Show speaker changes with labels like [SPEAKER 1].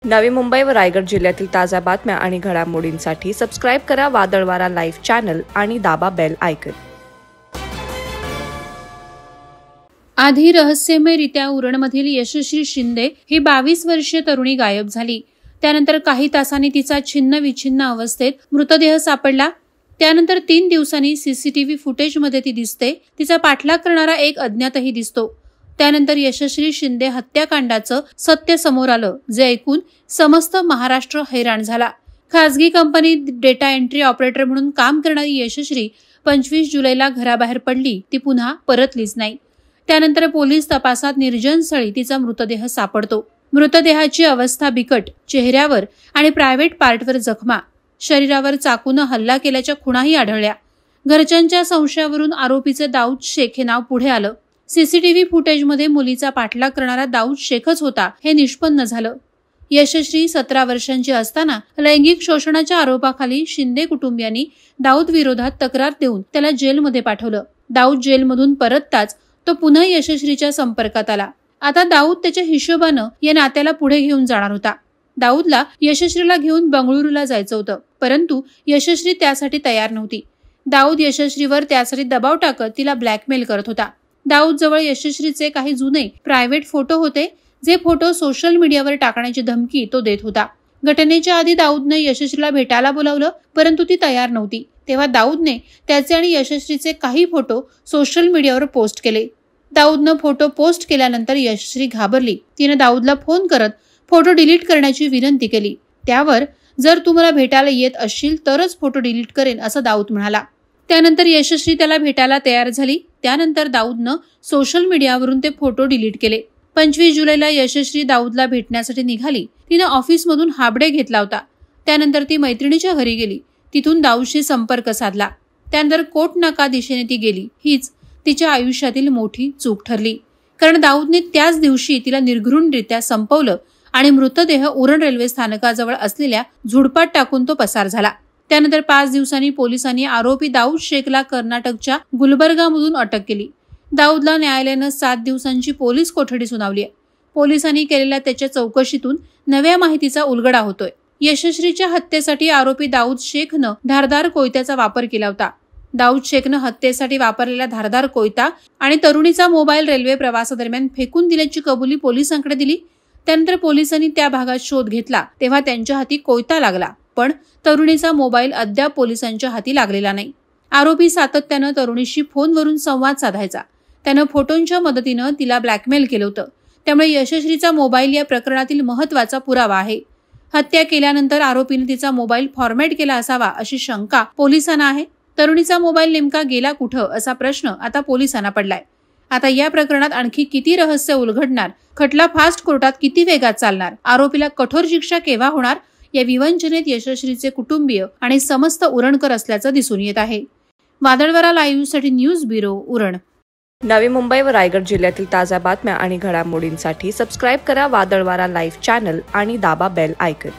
[SPEAKER 1] नवी मुंबई व रायगड जिल्ह्यातील ताज्या बातम्या आणि घडामोडींसाठी सबस्क्राईब करा वादळवारा लाईव्ह चॅनल आणि दाबा बेल आयकॉन।
[SPEAKER 2] आधी रहस्यमयरित्या उरणमधील यशश्री शिंदे ही 22 वर्षीय तरुणी गायब झाली। त्यानंतर काही तासांनी तिचा छिन्न विछिन्न अवस्थेत मृतदेह सापडला। त्यानंतर 3 दिवसांनी सीसीटीव्ही फुटेजमध्ये ती दिसते। तिचा पाठलाग करणारा एक अज्ञातही दिसतो। त्यानंतर यशश्री शिंदे हत्याकांडाचं सत्य समोर आलं, जे ऐकून समस्त महाराष्ट्र हैराण झाला। खासगी कंपनीत डेटा एंट्री ऑपरेटर म्हणून काम करणारी यशश्री 25 जुलैला घराबाहेर पडली, ती पुन्हा परतलीच नाही। त्यानंतर पोलीस तपासात निर्जन स्थळी तिचा मृतदेह सापडतो। मृतदेहाची अवस्था बिकट, चेहऱ्यावर आणि प्रायव्हेट पार्टवर जखमा, शरीरावर चाकूने हल्ला केल्याच्या खुणाही आढळल्या। घरच्यांच्या संशयावरून आरोपीचे दाऊद शेख हे नाव पुढे आलं। सीसीटीव्ही फुटेजमध्ये मुलीचा पाठलाग करणारा दाऊद शेखच होता हे निष्पन्न झालं। यशश्री 17 वर्षांची असताना लैंगिक शोषणाच्या आरोपाखाली शिंदे कुटुंबियांनी दाऊद विरोधात तक्रार देऊन त्याला जेलमध्ये पाठवलं। दाऊद जेलमधून परतताच तो पुन्हा यशश्रीच्या संपर्कात आला। आता दाऊद त्याच्या हिशोबानं या नात्याला पुढे घेऊन जाणार होता। दाऊदला यशश्रीला घेऊन बंगळुरूला जायचं होतं, परंतु यशश्री त्यासाठी तयार नव्हती। दाऊद यशश्रीवर त्यासाठी दबाव टाकत तिला ब्लॅकमेल करत होता। दाऊद जवळ यशश्रीचे काही जुने प्रायव्हेट फोटो होते, जे फोटो सोशल मीडियावर टाकण्याची धमकी तो देत होता। घटनेच्या आधी दाऊदने यशश्रीला भेटायला बोलावलं, परंतु ती तयार नव्हती। तेव्हा दाऊदने त्याचे आणि यशश्रीचे काही फोटो सोशल मीडियावर पोस्ट केले। दाऊदनं फोटो पोस्ट केल्यानंतर यशश्री घाबरली। तिने दाऊदला फोन करत फोटो डिलीट करण्याची विनंती केली। त्यावर जर तू मला भेटायला येत असशील तरच फोटो डिलीट करेन असं दाऊद म्हणाला। त्यानंतर यशश्री त्याला भेटायला तयार झाली। त्यानंतर दाऊदनं सोशल मीडियावरून ते फोटो डिलीट केले। 25 जुलैला यशश्री दाऊदला भेटण्यासाठी निघाली। तिने ऑफिसमधून हाबडे घेतला होता। त्यानंतर ती मैत्रिणीच्या घरी गेली। तिथून दाऊदशी संपर्क साधला। त्यानंतर कोटनाका दिशेने ती गेली। हीच तिच्या आयुष्यातील मोठी चूक ठरली, कारण दाऊदने त्याच दिवशी तिला निर्घृणरित्या संपवलं आणि मृतदेह उरण रेल्वे स्थानकाजवळ असलेल्या झुडपात टाकून तो पसार झाला। त्यानंतर 5 दिवसांनी पोलिसांनी आरोपी दाऊद शेखला कर्नाटकच्या गुलबर्गामधून अटक केली। दाऊदला न्यायालयानं 7 दिवसांची पोलीस कोठडी सुनावली आहे। पोलिसांनी केलेल्या त्याच्या चौकशीतून नव्या माहितीचा उलगडा होतोय। यशश्रीच्या हत्येसाठी आरोपी दाऊद शेखनं धारदार कोयत्याचा वापर केला होता। दाऊद शेखनं हत्येसाठी वापरलेला धारदार कोयता आणि तरुणीचा मोबाईल रेल्वे प्रवासादरम्यान फेकून दिल्याची कबुली पोलिसांकडे दिली। त्यानंतर पोलिसांनी त्या भागात शोध घेतला, तेव्हा त्यांच्या हाती कोयता लागला, पण तरुणीचा मोबाईल अद्याप पोलिसांच्या हाती लागलेला नाही। आरोपी सातत्यानं तरुणीशी फोनवरून संवाद साधायचा। त्यानं फोटोंच्या मदतीनं तिला ब्लॅकमेल केलं होतं। त्यामुळे यशश्रीचा मोबाईल या प्रकरणातील महत्त्वाचा पुरावा आहे। हत्या केल्यानंतर आरोपीने तिचा मोबाईल फॉर्मॅट केला असावा अशी शंका पोलिसांना आहे। तरुणीचा मोबाईल नेमका गेला कुठं असा प्रश्न आता पोलिसांना पडलाय। आता या प्रकरणात आणखी किती रहस्य उलगडणार, खटला फास्ट कोर्टात किती वेगात चालणार, आरोपीला कठोर शिक्षा केव्हा होणार, या विवंचनेत यशश्रीचे कुटुंबीय आणि समस्त उरणकर असल्याचं दिसून येत आहे। वादळवारा लाईव्हसाठी न्यूज ब्युरो, उरण।
[SPEAKER 1] नवी मुंबई व रायगड जिल्ह्यातील ताज्या बातम्या आणि घडामोडींसाठी सबस्क्राईब करा वादळवारा लाईव्ह चॅनल आणि दाबा बेल आयकॉन।